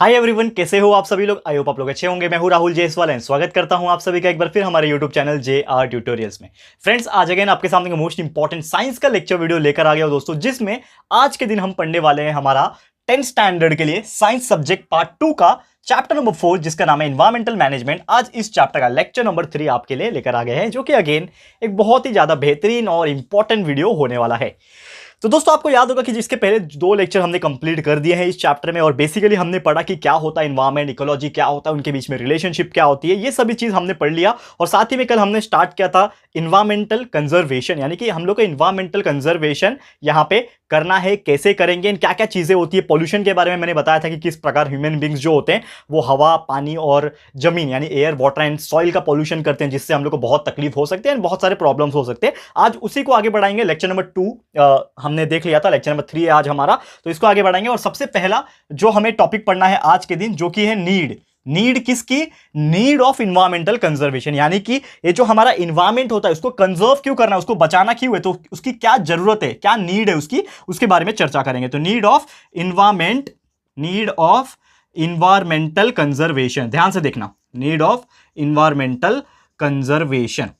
Hi everyone, कैसे हो आप सभी लोग। आई होप आप लोग अच्छे होंगे। मैं हूं राहुल जयसवाल एंड स्वागत करता हूं आप सभी का एक बार फिर हमारे यूट्यूब चैनल JR ट्यूटोरियल्स में। फ्रेंड्स, आज अगेन आपके सामने मोस्ट इंपॉर्टेंट साइंस का लेक्चर वीडियो लेकर आ गया हूं दोस्तों, जिसमें आज के दिन हम पढ़ने वाले हैं हमारा 10th स्टैंडर्ड के लिए साइंस सब्जेक्ट पार्ट 2 का चैप्टर नंबर 4, जिसका नाम है एनवायरमेंटल मैनेजमेंट। आज इस चैप्टर का लेक्चर नंबर 3 आपके लिए लेकर आ गए हैं, जो कि अगेन एक बहुत ही ज्यादा बेहतरीन और इंपॉर्टेंट वीडियो होने वाला है। तो दोस्तों, आपको याद होगा कि जिसके पहले 2 लेक्चर हमने कंप्लीट कर दिए हैं इस चैप्टर में, और बेसिकली हमने पढ़ा कि क्या होता है एनवायरमेंट, इकोलॉजी क्या होता है, उनके बीच में रिलेशनशिप क्या होती है, ये सभी चीज हमने पढ़ लिया। और साथ ही में कल हमने स्टार्ट किया था एनवायरमेंटल कंजर्वेशन, यानी कि हम लोग को एनवायरमेंटल कंजर्वेशन यहां पे करना है, कैसे करेंगे, क्या क्या चीजें होती है। पॉल्यूशन के बारे में मैंने बताया था कि किस प्रकार ह्यूमन बींग्स जो होते हैं वो हवा, पानी और जमीन यानी एयर, वाटर एंड सॉइल का पॉल्यूशन करते हैं, जिससे हम लोग को बहुत तकलीफ हो सकती है और बहुत सारे प्रॉब्लम्स हो सकते हैं। आज उसी को आगे बढ़ाएंगे। लेक्चर नंबर 2 हमने देख लिया था, लेक्चर नंबर 3 है आज हमारा, तो इसको आगे बढ़ाएंगे। और सबसे पहला जो हमें टॉपिक पढ़ना है आज के दिन, जो कि है नीड किसकी, नीड ऑफ इन्वायरमेंटल कंजर्वेशन, यानी कि ये जो हमारा इन्वायरमेंट होता है उसको कंजर्व क्यों करना है, उसको बचाना क्यों है, तो उसकी क्या जरूरत है, क्या नीड है उसकी, उसके बारे में चर्चा करेंगे। तो नीड ऑफ इन्वायरमेंटल कंजर्वेशन, ध्यान से देखना, नीड ऑफ इन्वायरमेंटल कंजर्वेशन।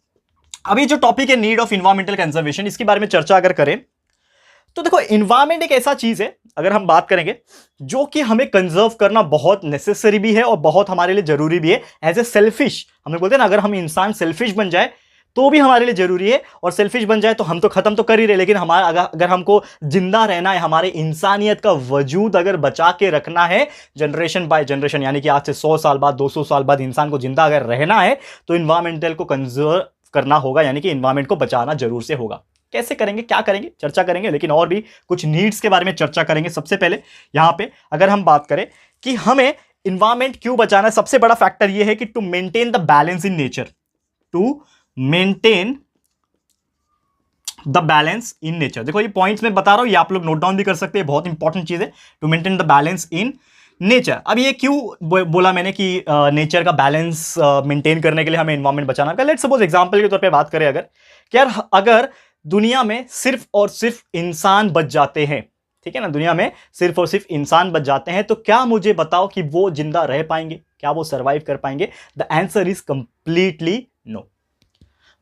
अभी जो टॉपिक है नीड ऑफ इन्वायरमेंटल कंजर्वेशन, इसके बारे में चर्चा अगर करें तो देखो, इन्वायरमेंट एक ऐसा चीज है, अगर हम बात करेंगे, जो कि हमें कंजर्व करना बहुत नेसेसरी भी है और बहुत हमारे लिए जरूरी भी है। एज ए सेल्फिश, हम लोग बोलते हैं ना, अगर हम इंसान सेल्फिश बन जाए तो भी हमारे लिए जरूरी है, और सेल्फिश बन जाए तो हम तो खत्म तो कर ही रहे, लेकिन हमारा अगर हमको जिंदा रहना है, हमारे इंसानियत का वजूद अगर बचा के रखना है जनरेशन बाय जनरेशन, यानी कि आज से 100 साल बाद, 200 साल बाद इंसान को जिंदा अगर रहना है, तो इन्वायरमेंटल को कंजर्व करना होगा, यानी कि इन्वायरमेंट को बचाना जरूर से होगा। कैसे करेंगे, क्या करेंगे, चर्चा करेंगे, लेकिन और भी कुछ नीड्स के बारे में चर्चा करेंगे। सबसे पहले यहां पे अगर हम बात करें कि हमें इन्वायरमेंट क्यों बचाना है, सबसे बड़ा फैक्टर यह है कि to maintain the balance in nature, to maintain the balance in nature. देखो, ये पॉइंट्स मैं बता रहा हूं, ये आप लोग नोट डाउन भी कर सकते हैं, बहुत इंपॉर्टेंट चीज है, to maintain the balance in nature. अब ये क्यों बोला मैंने कि नेचर का बैलेंस मेंटेन करने के लिए हमें एनवायरमेंट बचाना होगा। लेट्स सपोज एग्जांपल के तौर पे बात करें, अगर कि यार अगर दुनिया में सिर्फ और सिर्फ इंसान बच जाते हैं, ठीक है ना, दुनिया में सिर्फ और सिर्फ इंसान बच जाते हैं, तो क्या मुझे बताओ कि वो जिंदा रह पाएंगे, क्या वो सर्वाइव कर पाएंगे? The answer is completely no,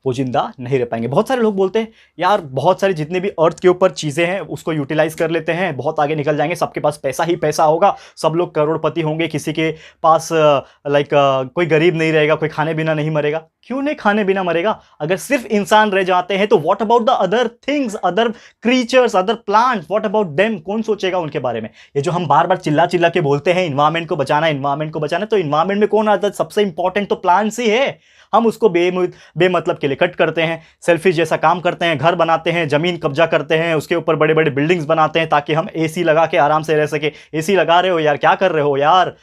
वो जिंदा नहीं रह पाएंगे। बहुत सारे लोग बोलते हैं यार बहुत सारी जितने भी अर्थ के ऊपर चीजें हैं उसको यूटिलाइज कर लेते हैं, बहुत आगे निकल जाएंगे, सबके पास पैसा ही पैसा होगा, सब लोग करोड़पति होंगे, किसी के पास कोई गरीब नहीं रहेगा, कोई खाने बिना नहीं मरेगा। क्यों नहीं खाने बिना मरेगा? अगर सिर्फ इंसान रह जाते हैं तो what about the other things, other creatures, other plants, what about them? कौन सोचेगा उनके बारे में? ये जो हम बार बार चिल्ला चिल्ला के बोलते हैं इन्वायरमेंट को बचाना, इन्वायरमेंट को बचाना, तो इन्वायरमेंट में कौन आता है? सबसे इंपॉर्टेंट तो प्लांट्स ही है। हम उसको बेमतलब के लिए कट करते हैं, सेल्फिश जैसा काम करते हैं, घर बनाते हैं, जमीन कब्जा करते हैं, उसके ऊपर बड़े बड़े बिल्डिंग्स बनाते हैं ताकि हम एसी लगा के आराम से रह सके। एसी लगा रहे हो यार, क्या कर रहे हो यार?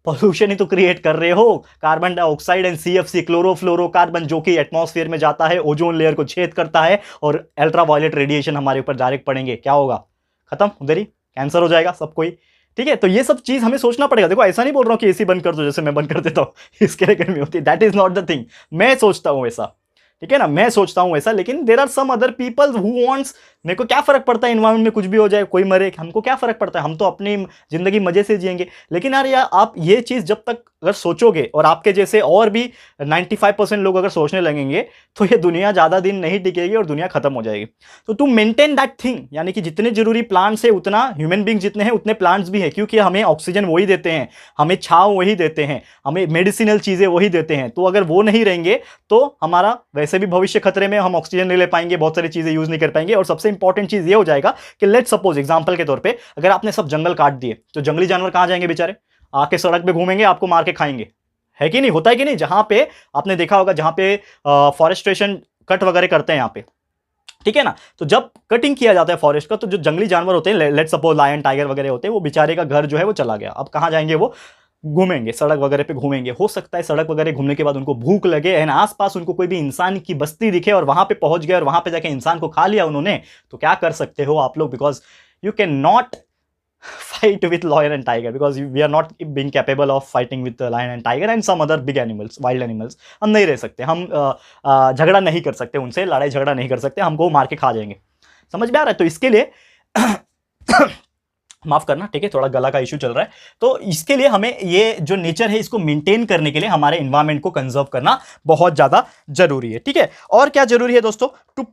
पॉल्यूशन ही तो क्रिएट कर रहे हो। Carbon dioxide and CFC, chlorofluorocarbon, जो कि एटमॉस्फेयर में जाता है, ओजोन लेयर को छेद करता है, और अल्ट्रावायलेट रेडिएशन हमारे ऊपर डायरेक्ट पड़ेंगे, क्या होगा? खत्म, उधर ही कैंसर हो जाएगा सब कोई। ठीक है, तो ये सब चीज हमें सोचना पड़ेगा। देखो, ऐसा नहीं बोल रहा हूं कि एसी बंद कर दो जैसे मैं बंद कर देता हूं इसके लिए गर्मी होती है, that is not the thing. मैं सोचता हूं ऐसा, ठीक है ना, मैं सोचता हूं ऐसा, लेकिन there are some other people who wants, मेरे को क्या फर्क पड़ता है इन्वायरमेंट में कुछ भी हो जाए, कोई मरे, हमको क्या फर्क पड़ता है, हम तो अपनी जिंदगी मजे से जिएंगे। लेकिन यार आप ये चीज जब तक अगर सोचोगे, और आपके जैसे और भी 95% लोग अगर सोचने लगेंगे, तो ये दुनिया ज्यादा दिन नहीं टिकेगी और दुनिया खत्म हो जाएगी। तो टू मेंटेन दैट थिंग, यानी कि जितने जरूरी प्लांट्स है उतना ह्यूमन बींग जितने हैं उतने प्लांट्स भी है, क्योंकि हमें ऑक्सीजन वही देते हैं, हमें छांव वही देते हैं, हमें मेडिसिनल चीजें वही देते हैं। तो अगर वो नहीं रहेंगे तो हमारा वैसे भी भविष्य खतरे में, हम ऑक्सीजन नहीं ले पाएंगे, बहुत सारी चीजें यूज नहीं कर पाएंगे। और सबसे इंपॉर्टेंट चीज ये हो जाएगा कि लेट्स सपोज एग्जांपल के तौर पे, अगर आपने सब जंगल काट दिए तो जंगली जानवर कहां जाएंगे बेचारे? आके सड़क पे घूमेंगे, आपको मार के खाएंगे, है कि नहीं? होता है कि नहीं? जहां पे आपने देखा होगा, जहां पे फॉरेस्ट्रेशन कट वगैरह करते हैं यहाँ पे, ठीक है ना, तो जब कटिंग किया जाता है फॉरेस्ट का, तो जो जंगली जानवर होते हैं, लेट्स सपोज लायन, टाइगर वगैरह होते हैं, वो बेचारे का घर जो है वो चला गया। अब कहां जाएंगे वो? घूमेंगे, सड़क वगैरह पे घूमेंगे। हो सकता है सड़क वगैरह घूमने के बाद उनको भूख लगे एंड आसपास उनको कोई भी इंसान की बस्ती दिखे और वहां पे पहुंच गए और वहां पे जाके इंसान को खा लिया उन्होंने, तो क्या कर सकते हो आप लोग? Because you can not fight with lion and tiger, because we are not being capable of fighting with the lion and tiger and some other big animals, wild animals। हम नहीं रह सकते, हम झगड़ा नहीं कर सकते उनसे, लड़ाई झगड़ा नहीं कर सकते, हमको मार के खा जाएंगे। समझ में आ रहा है? तो इसके लिए माफ करना, ठीक है, थोड़ा गला का इशू चल रहा है। तो इसके लिए हमें ये जो नेचर है इसको मेंटेन करने के लिए हमारे एनवायरनमेंट को कंजर्व करना बहुत ज्यादा जरूरी है, ठीक है। और क्या जरूरी है दोस्तों? To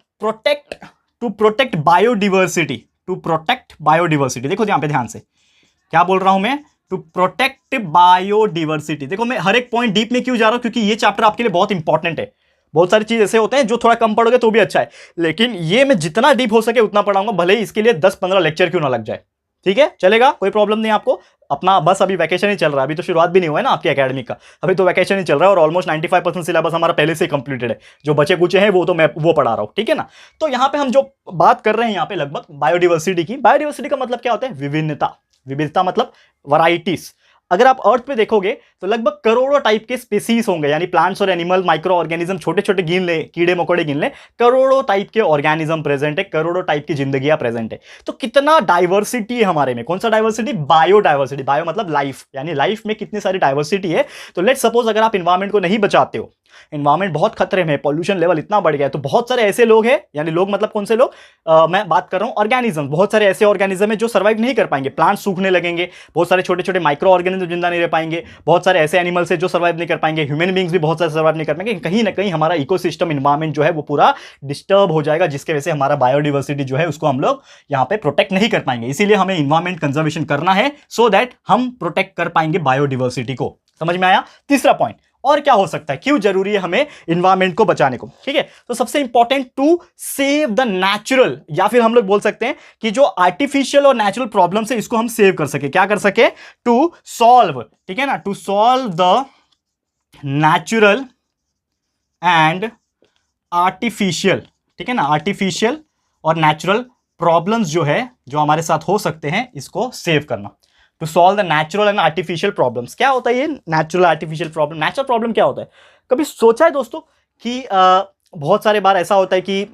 protect biodiversity, to protect biodiversity. देखो यहां पे ध्यान से क्या बोल रहा हूं मैं, टू प्रोटेक्ट बायोडिवर्सिटी। देखो मैं हर एक पॉइंट डीप में क्यों जा रहा हूं, क्योंकि ये चैप्टर आपके लिए बहुत इंपॉर्टेंट है। बहुत सारी चीज ऐसे होते हैं जो थोड़ा कम पढ़ोगे तो भी अच्छा है, लेकिन ये मैं जितना डीप हो सके उतना पढ़ाऊंगा, भले ही इसके लिए 10-15 लेक्चर क्यों ना लग जाए, ठीक है, चलेगा, कोई प्रॉब्लम नहीं आपको। अपना बस अभी वैकेशन ही चल रहा है, अभी तो शुरुआत भी नहीं हुआ है ना आपकी एकेडमिक का, अभी तो वैकेशन ही चल रहा है और ऑलमोस्ट 95% सिलेबस हमारा पहले से कंप्लीटेड है। जो बचे कुचे हैं वो तो मैं वो पढ़ा रहा हूं, ठीक है ना। तो यहां पे हम जो बात कर रहे हैं यहां पे लगभग बायोडिवर्सिटी की। बायोडिवर्सिटी का मतलब क्या होता है? विभिन्नता। विविधता मतलब वैरायटीज। अगर आप अर्थ पे देखोगे तो लगभग करोड़ों टाइप के स्पीसीज होंगे, यानी प्लांट्स और एनिमल, माइक्रो ऑर्गेनिज्म, छोटे छोटे गिन ले, कीड़े मकोड़े गिन ले, करोड़ों टाइप के ऑर्गेनिज्म प्रेजेंट है, करोड़ों टाइप की जिंदगियां प्रेजेंट है। तो कितना डाइवर्सिटी है हमारे में। कौन सा डाइवर्सिटी? बायोडाइवर्सिटी। बायो मतलब लाइफ, यानी लाइफ में कितनी सारी डाइवर्सिटी है। तो लेट्स सपोज अगर आप एनवायरमेंट को नहीं बचाते हो, एनवायरमेंट बहुत खतरे में, पॉल्यूशन लेवल इतना बढ़ गया है, तो बहुत सारे ऐसे लोग हैं, यानी लोग मतलब कौन से लोग, मैं बात कर रहा हूं ऑर्गेनिज्म, बहुत सारे ऐसे ऑर्गेनिज्म है जो सर्वाइव नहीं कर पाएंगे, प्लांट सूखने लगेंगे, बहुत सारे छोटे छोटे माइक्रो ऑर्गेनिज्म जिंदा नहीं रह पाएंगे, बहुत सारे ऐसे एनिमल्स है जो सर्वाइव नहीं कर पाएंगे, ह्यूमन बींग्स भी बहुत सारे सर्वाइव नहीं कर पाएंगे। कहीं ना कहीं हमारा इकोसिस्टम एनवायरमेंट जो है वो पूरा डिस्टर्ब हो जाएगा, जिसके वजह से हमारा बायोडिवर्सिटी जो है उसको हम लोग यहाँ पे प्रोटेक्ट नहीं कर पाएंगे। इसीलिए हमें एनवायरमेंट कंजर्वेशन करना है, सो दैट हम प्रोटेक्ट कर पाएंगे बायोडिवर्सिटी को। समझ में आया? तीसरा पॉइंट और क्या हो सकता है, क्यों जरूरी है हमें एनवायरमेंट को बचाने को, ठीक है। तो सबसे important, to save the natural, या फिर हम लोग बोल सकते हैं कि जो आर्टिफिशियल और नेचुरल प्रॉब्लम्स है इसको हम सेव कर सके। क्या कर सके? टू सॉल्व, ठीक है ना, to solve the natural and artificial, ठीक है ना, आर्टिफिशियल और नेचुरल प्रॉब्लम्स जो है जो हमारे साथ हो सकते हैं इसको सेव करना। To solve the natural and artificial problems. क्या होता है ये natural artificial problem? Natural problem क्या होता है? कभी सोचा है दोस्तों कि बहुत सारे बार ऐसा होता है कि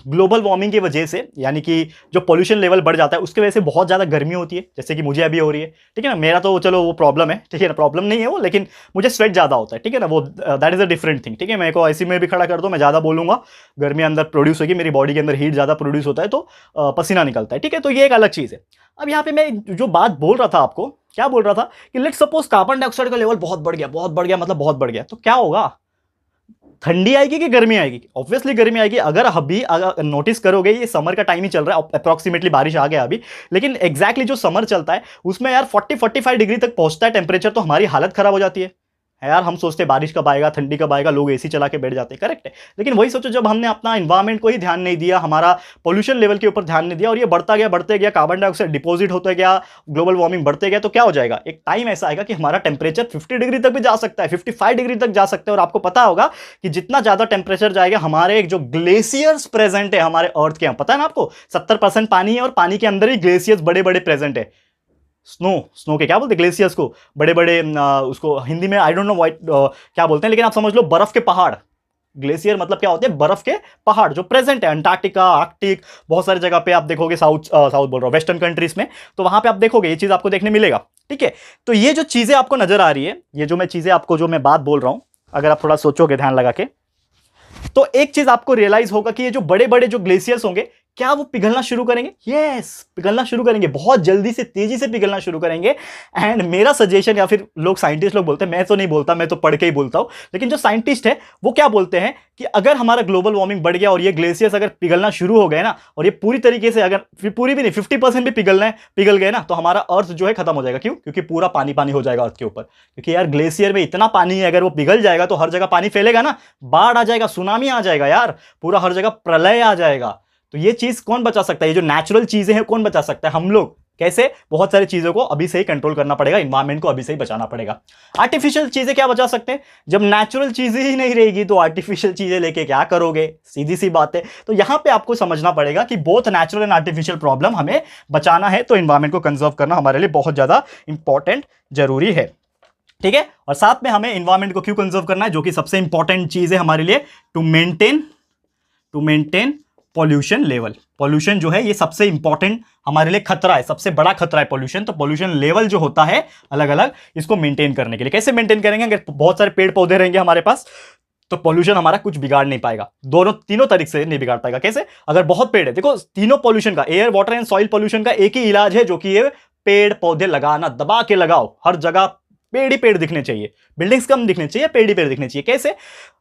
ग्लोबल वार्मिंग की वजह से, यानी कि जो पोल्यूशन लेवल बढ़ जाता है उसके वजह से बहुत ज़्यादा गर्मी होती है, जैसे कि मुझे अभी हो रही है, ठीक है ना। मेरा तो चलो वो प्रॉब्लम है, ठीक है ना, प्रॉब्लम नहीं है वो, लेकिन मुझे स्वेट ज़्यादा होता है, ठीक है ना, वो that is a different thing, ठीक है। मेरे को ऐसी में भी खड़ा कर दो, मैं ज़्यादा बोलूँगा, गर्मी अंदर प्रोड्यूस होगी, मेरी बॉडी के अंदर हीट ज़्यादा प्रोड्यूस होता है तो पसीना निकलता है, ठीक है। तो ये एक अलग चीज़ है। अब यहाँ पे मैं जो बात बोल रहा था आपको, क्या बोल रहा था कि लेट्स सपोज कार्बन डाइऑक्साइड का लेवल बहुत बढ़ गया मतलब बहुत बढ़ गया, तो क्या होगा? ठंडी आएगी कि गर्मी आएगी? ऑब्वियसली गर्मी आएगी। अगर नोटिस करोगे ये समर का टाइम ही चल रहा है, अप्रॉक्सीमेटली बारिश आ गया अभी, लेकिन एग्जैक्टली जो समर चलता है उसमें यार 40-45 डिग्री तक पहुंचता है टेम्परेचर, तो हमारी हालत खराब हो जाती है यार। हम सोचते हैं बारिश कब आएगा, ठंडी कब आएगा, लोग एसी चला के बैठ जाते हैं, करेक्ट है। लेकिन वही सोचो, जब हमने अपना एनवायरनमेंट को ही ध्यान नहीं दिया, हमारा पोल्यूशन लेवल के ऊपर ध्यान नहीं दिया और ये बढ़ते गया, कार्बन डाइऑक्साइड डिपोजिट होते गया, ग्लोबल वार्मिंग बढ़ते गया, तो क्या हो जाएगा? एक टाइम ऐसा आएगा कि हमारा टेम्परेचर 50 डिग्री तक भी जा सकता है, 55 डिग्री तक जा सकता है। और आपको पता होगा कि जितना ज्यादा टेम्परेचर जाएगा, हमारे जो ग्लेशियर्स प्रेजेंट है हमारे अर्थ के, पता है ना आपको, 70% पानी है और पानी के अंदर ही ग्लेशियर्स बड़े बड़े प्रेजेंट है। स्नो के क्या बोलते हैं? ग्लेशियर्स को, बड़े बड़े, उसको हिंदी में आई डोंट नो व्हाट क्या बोलते हैं, लेकिन आप समझ लो बर्फ के पहाड़। ग्लेशियर मतलब क्या होते हैं? बर्फ के पहाड़ जो प्रेजेंट है अंटार्कटिका, आर्कटिक, बहुत सारी जगह पे आप देखोगे, साउथ बोल रहा हूँ, वेस्टर्न कंट्रीज में, तो वहां पे आप देखोगे ये चीज आपको देखने मिलेगा, ठीक है। तो ये जो चीजें आपको नजर आ रही है, ये जो मैं चीजें आपको, जो मैं बात बोल रहा हूं, अगर आप थोड़ा सोचोगे ध्यान लगा के, तो एक चीज आपको रियलाइज होगा कि ये जो बड़े बड़े जो ग्लेशियर्स होंगे, क्या वो पिघलना शुरू करेंगे? यस, पिघलना शुरू करेंगे, बहुत जल्दी से, तेजी से पिघलना शुरू करेंगे। एंड मेरा सजेशन, या फिर लोग साइंटिस्ट लोग बोलते हैं, मैं तो नहीं बोलता, मैं तो पढ़ के ही बोलता हूं, लेकिन जो साइंटिस्ट है वो क्या बोलते हैं कि अगर हमारा ग्लोबल वार्मिंग बढ़ गया और ये ग्लेशियर्स अगर पिघलना शुरू हो गए ना, और ये पूरी तरीके से, अगर पूरी भी नहीं 50% भी पिघल गए ना, तो हमारा अर्थ जो है खत्म हो जाएगा। क्यों? क्योंकि पूरा पानी पानी हो जाएगा अर्थ के ऊपर, क्योंकि यार ग्लेशियर में इतना पानी है, अगर वो पिघल जाएगा तो हर जगह पानी फैलेगा ना, बाढ़ आ जाएगा, सुनामी आ जाएगा यार, पूरा हर जगह प्रलय आ जाएगा। तो ये चीज कौन बचा सकता है? ये जो नेचुरल चीजें हैं कौन बचा सकता है? हम लोग। कैसे? बहुत सारी चीजों को अभी से ही कंट्रोल करना पड़ेगा, एनवायरनमेंट को अभी से ही बचाना पड़ेगा। आर्टिफिशियल चीजें क्या बचा सकते हैं? जब नेचुरल चीजें ही नहीं रहेगी तो आर्टिफिशियल चीजें लेके क्या करोगे? सीधी सी बात है। तो यहां पे आपको समझना पड़ेगा कि both natural and artificial problem हमें बचाना है, तो एनवायरनमेंट को कंजर्व करना हमारे लिए बहुत ज्यादा इंपॉर्टेंट जरूरी है, ठीक है। और साथ में हमें एनवायरनमेंट को क्यों कंजर्व करना है, जो कि सबसे इंपॉर्टेंट चीज है हमारे लिए, to maintain pollution level. Pollution जो है ये सबसे इंपॉर्टेंट हमारे लिए खतरा है, सबसे बड़ा खतरा है पॉल्यूशन। तो पॉल्यूशन लेवल जो होता है अलग अलग, इसको मेंटेन करने के लिए कैसे मेंटेन करेंगे? अगर बहुत सारे पेड़ पौधे रहेंगे हमारे पास तो पॉल्यूशन हमारा कुछ बिगाड़ नहीं पाएगा, दोनों तीनों तरीके से नहीं बिगाड़ पाएगा। कैसे? अगर बहुत पेड़ है, देखो तीनों पॉल्यूशन का, air water and soil pollution का एक ही इलाज है, जो कि ये पेड़ पौधे लगाना, दबा के लगाओ, हर जगह पेड़ ही पेड़ दिखने चाहिए, बिल्डिंग्स कम दिखने चाहिए, पेड़ ही पेड़ दिखने चाहिए। कैसे?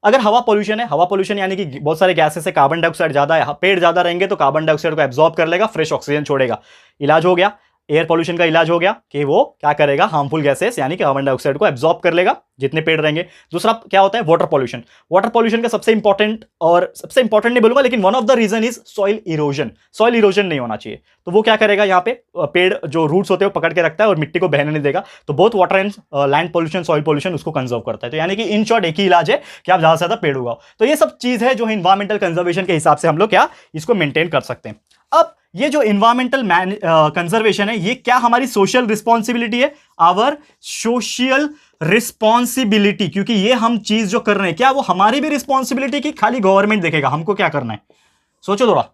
अगर हवा पॉल्यूशन है, हवा पॉल्यूशन यानी कि बहुत सारे गैसेस से कार्बन डाइऑक्साइड ज्यादा है, पेड़ ज्यादा रहेंगे तो कार्बन डाइऑक्साइड को एब्जॉर्ब कर लेगा, फ्रेश ऑक्सीजन छोड़ेगा, इलाज हो गया। एयर पॉल्यूशन का इलाज हो गया कि वो क्या करेगा, हार्मफुल गैसेस यानी कि कार्बन डाइऑक्साइड को एब्जॉर्ब कर लेगा जितने पेड़ रहेंगे। दूसरा क्या होता है? Water pollution. वाटर पॉल्यूशन का सबसे इंपॉर्टेंट, और सबसे इंपॉर्टेंट नहीं बोलूंगा लेकिन one of the reason is soil erosion. Soil erosion नहीं होना चाहिए, तो वो क्या करेगा, यहाँ पे पेड़ जो रूट्स होते हैं वो पकड़ के रखता है और मिट्टी को बहने नहीं देगा, तो both water and land pollution, soil pollution उसको कंजर्व करता है। तो यानी कि इन शॉर्ट एक ही इलाज है कि आप ज्यादा से ज्यादा पेड़ उगाओ। तो ये सब चीज है जो इन्वायरमेंटल कंजर्वेशन के हिसाब से हम लोग क्या इसको मेंटेन कर सकते हैं। अब ये जो इन्वायरमेंटल कंजर्वेशन है, ये क्या हमारी सोशल रिस्पॉन्सिबिलिटी है? आवर सोशल रिस्पॉन्सिबिलिटी, क्योंकि ये हम चीज जो कर रहे हैं, क्या वो हमारी भी रिस्पॉन्सिबिलिटी की खाली गवर्नमेंट देखेगा हमको क्या करना है? सोचो थोड़ा,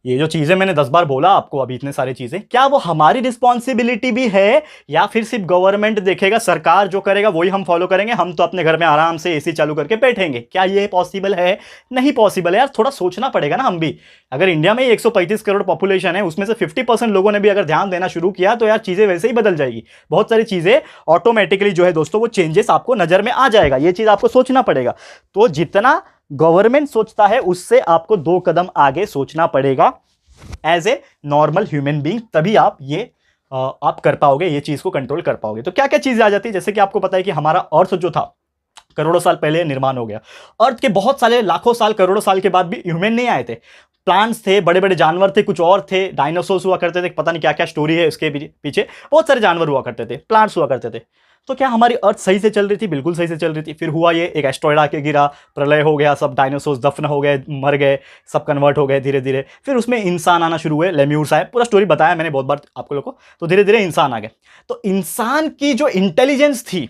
ये जो चीजें मैंने 10 बार बोला आपको अभी, इतने सारी चीजें, क्या वो हमारी रिस्पॉन्सिबिलिटी भी है या फिर सिर्फ गवर्नमेंट देखेगा, सरकार जो करेगा वही हम फॉलो करेंगे, हम तो अपने घर में आराम से एसी चालू करके बैठेंगे? क्या ये पॉसिबल है? नहीं पॉसिबल है यार, थोड़ा सोचना पड़ेगा ना हम भी। अगर इंडिया में 135 करोड़ पॉपुलेशन है, उसमें से 50% लोगों ने भी अगर ध्यान देना शुरू किया तो यार चीजें वैसे ही बदल जाएगी। बहुत सारी चीजें ऑटोमेटिकली जो है दोस्तों वो चेंजेस आपको नजर में आ जाएगा, ये चीज आपको सोचना पड़ेगा। तो जितना गवर्नमेंट सोचता है उससे आपको 2 कदम आगे सोचना पड़ेगा as a normal human being, तभी आप ये आप कर पाओगे, ये चीज को कंट्रोल कर पाओगे। तो क्या क्या चीजें आ जाती है? जैसे कि आपको पता है कि हमारा अर्थ जो था करोड़ों साल पहले निर्माण हो गया। अर्थ के बहुत सारे लाखों साल, करोड़ों साल के बाद भी ह्यूमन नहीं आए थे, प्लांट्स थे, बड़े बड़े जानवर थे, कुछ और थे, डायनासोर्स हुआ करते थे, पता नहीं क्या क्या स्टोरी है इसके पीछे, बहुत सारे जानवर हुआ करते थे, प्लांट्स हुआ करते थे। तो क्या हमारी अर्थ सही से चल रही थी? बिल्कुल सही से चल रही थी। फिर हुआ ये, एक एस्ट्रॉइड आके गिरा, प्रलय हो गया, सब डायनासोर्स दफन हो गए, मर गए, सब कन्वर्ट हो गए धीरे धीरे। फिर उसमें इंसान आना शुरू हुए, लेम्यूर्स आए, पूरा स्टोरी बताया मैंने बहुत बार आपको लोगों को। तो धीरे धीरे इंसान आ गए। तो इंसान की जो इंटेलिजेंस थी,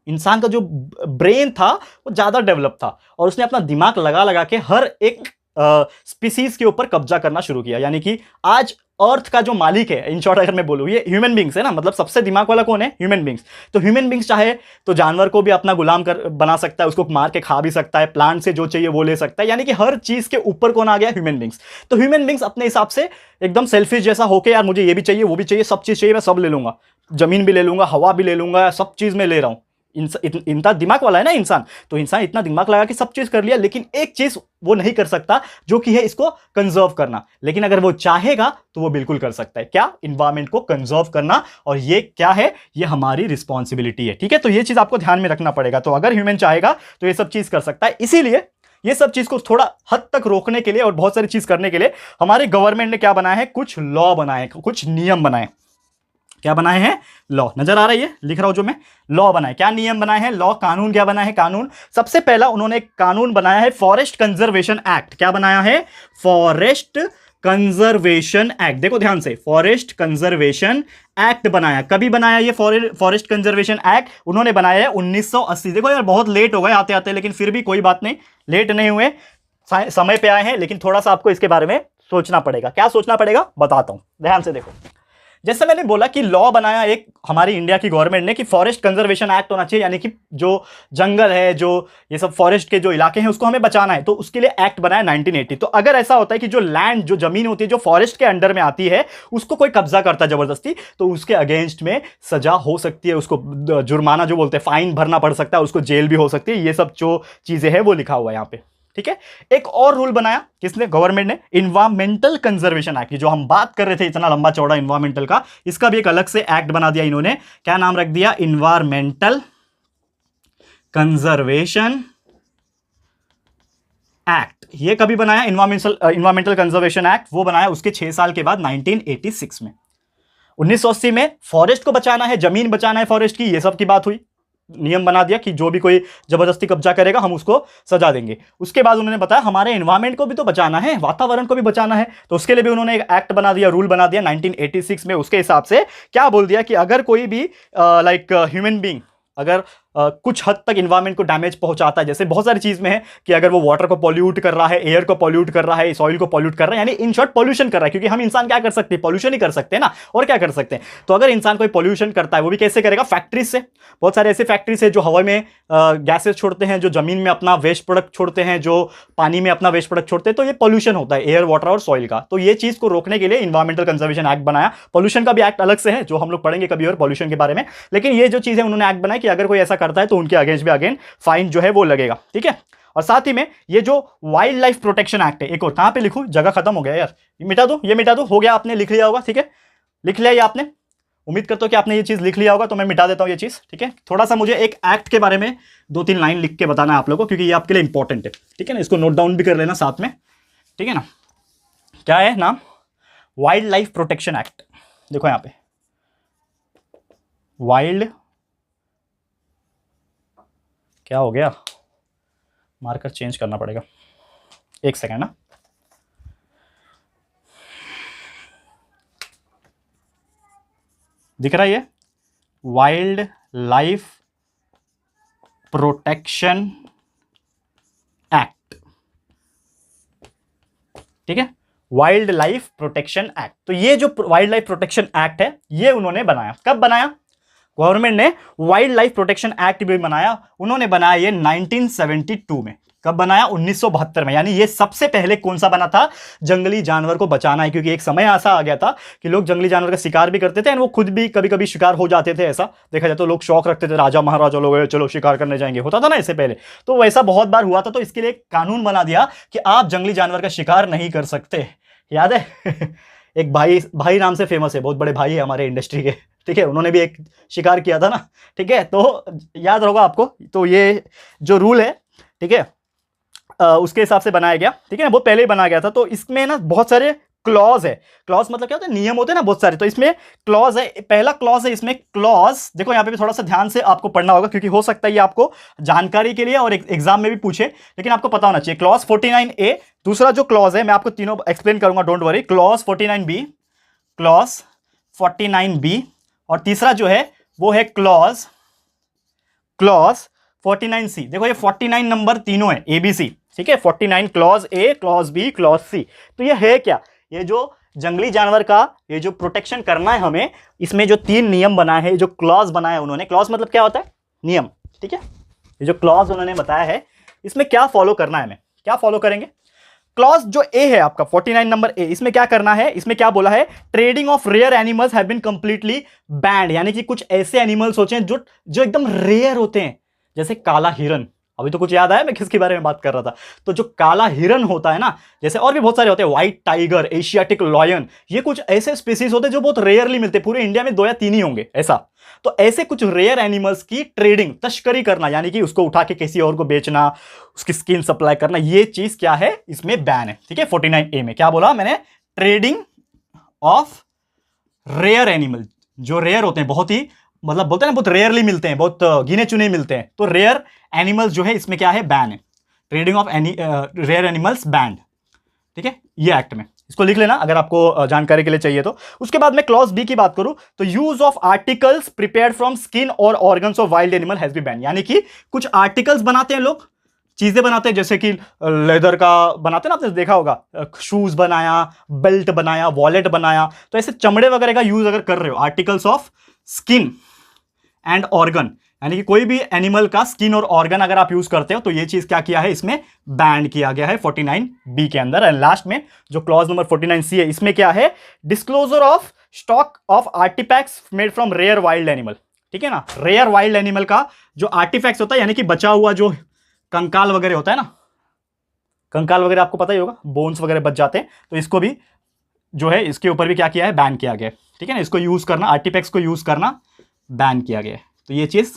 इंसान का जो ब्रेन था वो ज्यादा डेवलप था, और उसने अपना दिमाग लगा लगा के हर एक स्पीसीज के ऊपर कब्जा करना शुरू किया। यानी कि आज अर्थ का जो मालिक है, इन शॉर्ट अगर मैं बोलूं, ये ह्यूमन बींग्स है ना, मतलब सबसे दिमाग वाला कौन है? Human beings. तो ह्यूमन बींग्स चाहे तो जानवर को भी अपना गुलाम कर बना सकता है, उसको मार के खा भी सकता है, प्लांट से जो चाहिए वो ले सकता है, यानी कि हर चीज के ऊपर कौन आ गया? Human beings. तो ह्यूमन बींग्स अपने हिसाब से एकदम सेल्फिश जैसा होके, यार मुझे ये भी चाहिए, वो भी चाहिए, सब चीज चाहिए, मैं सब ले लूंगा, जमीन भी ले लूंगा, हवा भी ले लूंगा, सब चीज मैं ले रहा हूं। इतना दिमाग वाला है ना इंसान, तो इंसान इतना दिमाग लगा के सब चीज कर लिया, लेकिन एक चीज वो नहीं कर सकता, जो कि है इसको कंजर्व करना। लेकिन अगर वो चाहेगा तो वो बिल्कुल कर सकता है। क्या? इन्वायरमेंट को कंजर्व करना। और ये क्या है? ये हमारी रिस्पॉन्सिबिलिटी है। ठीक है, तो ये चीज आपको ध्यान में रखना पड़ेगा। तो अगर ह्यूमन चाहेगा तो ये सब चीज कर सकता है। इसीलिए ये सब चीज को थोड़ा हद तक रोकने के लिए और बहुत सारी चीज करने के लिए हमारे गवर्नमेंट ने क्या बनाया है? कुछ लॉ बनाए, कुछ नियम बनाए। क्या बनाए हैं? लॉ। नजर आ रही है, लिख रहा हूं जो मैं, लॉ बनाए। क्या नियम बनाए हैं? लॉ, कानून। क्या बनाया है? कानून। सबसे पहला उन्होंने एक कानून बनाया है, फॉरेस्ट कंजर्वेशन एक्ट। क्या बनाया है? Forest conservation act. देखो ध्यान से, फॉरेस्ट कंजर्वेशन एक्ट बनाया। कभी बनाया ये फॉरेस्ट कंजर्वेशन एक्ट? उन्होंने बनाया है 1980। देखो यार बहुत लेट हो गए आते आते, लेकिन फिर भी कोई बात नहीं, लेट नहीं हुए, समय पे आए हैं। लेकिन थोड़ा सा आपको इसके बारे में सोचना पड़ेगा। क्या सोचना पड़ेगा? बताता हूं, ध्यान से देखो। जैसे मैंने बोला कि लॉ बनाया एक हमारी इंडिया की गवर्नमेंट ने कि फॉरेस्ट कंजर्वेशन एक्ट होना चाहिए, यानी कि जो जंगल है, जो ये सब फॉरेस्ट के जो इलाके हैं, उसको हमें बचाना है, तो उसके लिए एक्ट बनाया 1980। तो अगर ऐसा होता है कि जो लैंड, जो जमीन होती है, जो फॉरेस्ट के अंडर में आती है, उसको कोई कब्जा करता है जबरदस्ती, तो उसके अगेंस्ट में सजा हो सकती है, उसको जुर्माना जो बोलते हैं, फाइन भरना पड़ सकता है, उसको जेल भी हो सकती है। ये सब जो चीजें हैं वो लिखा हुआ है यहाँ पे। ठीक है, एक और रूल बनाया किसने? गवर्नमेंट ने, इन्वायरमेंटल कंजर्वेशन एक्ट। जो हम बात कर रहे थे इतना लंबा चौड़ा इन्वायरमेंटल का, इसका भी एक अलग से एक्ट बना दिया इन्होंने। क्या नाम रख दिया? Environmental conservation act. ये कभी बनाया? इन्वायरमेंटल कंजर्वेशन एक्ट वो बनाया उसके 6 साल के बाद, 1986 में। 1980 में फॉरेस्ट को बचाना है, जमीन बचाना है फॉरेस्ट की, ये सब की बात हुई, नियम बना दिया कि जो भी कोई जबरदस्ती कब्जा करेगा हम उसको सजा देंगे। उसके बाद उन्होंने बताया हमारे एनवायरमेंट को भी तो बचाना है, वातावरण को भी बचाना है, तो उसके लिए भी उन्होंने एक एक्ट बना दिया, रूल बना दिया 1986 में। उसके हिसाब से क्या बोल दिया कि अगर कोई भी ह्यूमन बीइंग अगर कुछ हद तक इन्वायरमेंट को डैमेज पहुंचाता है। जैसे बहुत सारी चीज में है कि अगर वो वाटर को पॉल्यूट कर रहा है, एयर को पॉल्यूट कर रहा है, सॉइल को पॉल्यूट कर रहा है, यानी इन शॉर्ट पॉल्यूशन कर रहा है। क्योंकि हम इंसान क्या कर सकते हैं, पॉल्यूशन ही कर सकते हैं ना, और क्या कर सकते हैं। तो अगर इंसान कोई पॉल्यूशन करता है वो भी कैसे करेगा, फैक्ट्रीज से। बहुत सारे ऐसे फैक्ट्रीज है जो हवा में गैसेस छोड़ते हैं, जो जमीन में अपना वेस्ट प्रोडक्ट छोड़ते हैं, जो पानी में अपना वेस्ट प्रोडक्ट छोड़ते हैं। तो ये पॉल्यूशन होता है एयर, वाटर और सॉइल का। तो ये चीज को रोकने के लिए इन्वायरमेंटल कंजर्वेशन एक्ट बनाया। पॉल्यूशन का भी एक्ट अलग से है जो हम लोग पढ़ेंगे कभी और पॉल्यूशन के बारे में। लेकिन ये जो चीज है उन्होंने एक्ट बनाया कि अगर कोई ऐसा करता है तो उनके अगेंस्ट भी अगेन फाइन जो है वो लगेगा। ठीक है। और साथ ही में ये जो वाइल्ड लाइफ प्रोटेक्शन एक्ट है, एक और कहां पे लिखूं, जगह खत्म हो गया यार, मिटा दो, ये मिटा दो, हो गया, आपने लिख लिया होगा। ठीक है, लिख लिया ये आपने, उम्मीद करता हूं कि आपने ये चीज लिख लिया होगा, तो मैं मिटा देता हूं ये चीज। ठीक है, थोड़ा सा मुझे एक एक्ट के बारे में 2-3 लाइन लिख के बताना है आप लोगों को, क्योंकि ये आपके लिए इंपॉर्टेंट है। ठीक है ना, इसको नोट डाउन भी कर लेना साथ में। ठीक है ना, क्या है नाम, वाइल्ड लाइफ प्रोटेक्शन एक्ट। देखो यहां पे वाइल्ड, क्या हो गया, मार्कर चेंज करना पड़ेगा, एक सेकेंड ना। दिख रहा है ये वाइल्ड लाइफ प्रोटेक्शन एक्ट। ठीक है, वाइल्ड लाइफ प्रोटेक्शन एक्ट। तो ये जो वाइल्ड लाइफ प्रोटेक्शन एक्ट है ये उन्होंने बनाया, कब बनाया, गवर्नमेंट ने वाइल्ड लाइफ प्रोटेक्शन एक्ट भी बनाया। उन्होंने बनाया ये 1972 में। कब बनाया, 1972 में। यानी ये सबसे पहले कौन सा बना था, जंगली जानवर को बचाना है। क्योंकि एक समय ऐसा आ गया था कि लोग जंगली जानवर का शिकार भी करते थे और वो खुद भी कभी कभी शिकार हो जाते थे। ऐसा देखा जाए तो लोग शौक रखते थे, राजा महाराजा लोग चलो शिकार करने जाएंगे, होता था ना इससे पहले। तो वैसा बहुत बार हुआ था। तो इसके लिए एक कानून बना दिया कि आप जंगली जानवर का शिकार नहीं कर सकते। याद है एक भाई नाम से फेमस है, बहुत बड़े भाई है हमारे इंडस्ट्री के। ठीक है, उन्होंने भी एक शिकार किया था ना। ठीक है, तो याद होगा आपको। तो ये जो रूल है, ठीक है, उसके हिसाब से बनाया गया। ठीक है ना, बहुत पहले ही बनाया गया था। तो इसमें ना बहुत सारे क्लॉज है। क्लॉज मतलब क्या होता है, नियम होते हैं ना बहुत सारे। तो इसमें क्लॉज है, पहला क्लॉज है इसमें, क्लॉज देखो यहाँ पे भी थोड़ा सा ध्यान से आपको पढ़ना होगा, क्योंकि हो सकता है ये आपको जानकारी के लिए और एग्जाम में भी पूछे, लेकिन आपको पता होना चाहिए। Clause 49A। दूसरा जो क्लॉज है मैं आपको तीनों एक्सप्लेन करूंगा, don't worry. Clause 49B, clause 49B, और तीसरा जो है वो है क्लॉज 49C। देखो ये 49 नंबर तीनों है, ABC। ठीक है, 49 clause A, clause B, clause C। तो ये है क्या, ये जो जंगली जानवर का ये जो प्रोटेक्शन करना है हमें, इसमें जो 3 नियम बनाए हैं, जो क्लॉज बनाया उन्होंने। क्लॉज मतलब क्या होता है, नियम। ठीक है, ये जो क्लॉज उन्होंने बताया है इसमें क्या फॉलो करना है, हमें क्या फॉलो करेंगे। क्लॉज जो ए है आपका 49 नंबर ए, इसमें क्या करना है, इसमें क्या बोला है, trading of rare animals have been completely banned. यानी कि कुछ ऐसे एनिमल्स होते हैं जो एकदम रेयर होते हैं, जैसे काला हिरन। अभी तो कुछ याद आया मैं किसके बारे में बात कर रहा था। तो जो काला हिरन होता है ना, जैसे और भी बहुत सारे होते हैं, व्हाइट टाइगर, एशियाटिक लॉयन, ये कुछ ऐसे स्पीसीज होते हैं जो बहुत रेयरली मिलते हैं। पूरे इंडिया में 2 या 3 ही होंगे ऐसा। तो ऐसे कुछ रेयर एनिमल्स की ट्रेडिंग, तस्करी करना, यानी कि उसको उठा के किसी और को बेचना, उसकी स्किन सप्लाई करना, ये चीज क्या है, इसमें बैन है। ठीक है, 49A में क्या बोला मैंने, ट्रेडिंग ऑफ रेयर एनिमल, जो रेयर होते हैं, बहुत ही मतलब बोलते हैं ना बहुत रेयरली मिलते हैं, बहुत गिने चुने मिलते हैं। तो रेयर एनिमल्स जो है इसमें क्या है, बैन है। Trading of rare animals banned. ठीक है, ये एक्ट में, इसको लिख लेना अगर आपको जानकारी के लिए चाहिए तो। उसके बाद में क्लॉज बी की बात करूं तो use of articles prepared from skin और organs of wild animal has been ban. यानी कि कुछ आर्टिकल्स बनाते हैं लोग, चीजें बनाते हैं, जैसे कि लेदर का बनाते हैं ना, आपने देखा होगा, शूज बनाया, बेल्ट बनाया, वॉलेट बनाया। तो ऐसे चमड़े वगैरह का यूज अगर कर रहे हो, articles of skin and organ, यानी कि कोई भी एनिमल का स्किन और ऑर्गन अगर आप यूज करते हो, तो ये चीज क्या किया है, इसमें बैन किया गया है 49B के अंदर। एंड लास्ट में जो क्लॉज नंबर 49C है, इसमें क्या है, disclosure of stock of artefacts made from rare wild animal. ठीक है ना, रेयर वाइल्ड एनिमल का जो आर्टिफैक्ट्स होता है, यानी कि बचा हुआ जो कंकाल वगैरह होता है ना, कंकाल वगैरह आपको पता ही होगा, बोन्स वगैरह बच जाते हैं, तो इसको भी जो है, इसके ऊपर भी क्या किया है, बैन किया गया है। ठीक है ना, इसको यूज करना, आर्टिफैक्ट्स को यूज करना बैन किया गया है। तो ये चीज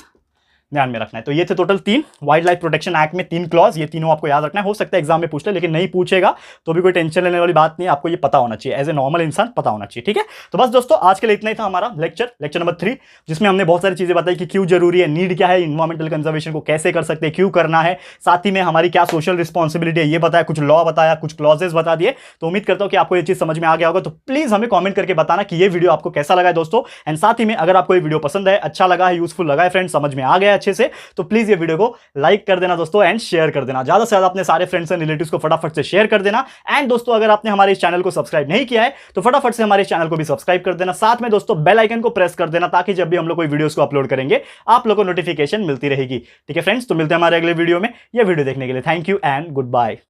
ध्यान में रखना है। तो ये थे total 3 wild life protection act में 3 क्लॉज, ये तीनों आपको याद रखना है। हो सकता है एग्जाम में पूछ ले, लेकिन नहीं पूछेगा तो भी कोई टेंशन लेने वाली बात नहीं है, आपको ये पता होना चाहिए, एज ए नॉर्मल इंसान पता होना चाहिए। ठीक है, तो बस दोस्तों आज के लिए इतना ही था हमारा लेक्चर नंबर 3, जिसमें हमने बहुत सारी चीजें बताई कि क्यों जरूरी है, नीड क्या है, इन्वायरमेंटल कंजर्वेशन को कैसे कर सकते हैं, क्यों करना है, साथ ही में हमारी क्या सोशल रिस्पॉन्सिबिलिटी है ये बताया, कुछ लॉ बताया, कुछ क्लॉजेस बता दिए। तो उम्मीद करता हूं कि आपको ये चीज समझ में आ गया होगा। तो प्लीज हमें कॉमेंट करके बताना कि ये वीडियो आपको कैसा लगा है दोस्तों। एंड साथ ही में अगर आपको ये वीडियो पसंद है, अच्छा लगा है, यूजफुल लगा है, फ्रेंड, समझ में आ गया है अच्छे से, तो प्लीज ये वीडियो को लाइक कर देना दोस्तों एंड शेयर कर देना, ज्यादा से ज्यादा अपने सारे फ्रेंड्स एंड रिलेटिव्स को फटाफट से शेयर कर देना। एंड दोस्तों अगर आपने हमारे इस चैनल को सब्सक्राइब नहीं किया है तो फटाफट से हमारे चैनल को भी सब्सक्राइब कर देना, साथ में दोस्तों बेल आइकन को प्रेस कर देना ताकि जब भी हम लोग कोई वीडियोस को अपलोड करेंगे आप लोगों को नोटिफिकेशन मिलती रहेगी। ठीक है फ्रेंड्स, तो मिलते हैं हमारे अगले वीडियो में। यह वीडियो देखने के लिए thank you and good bye.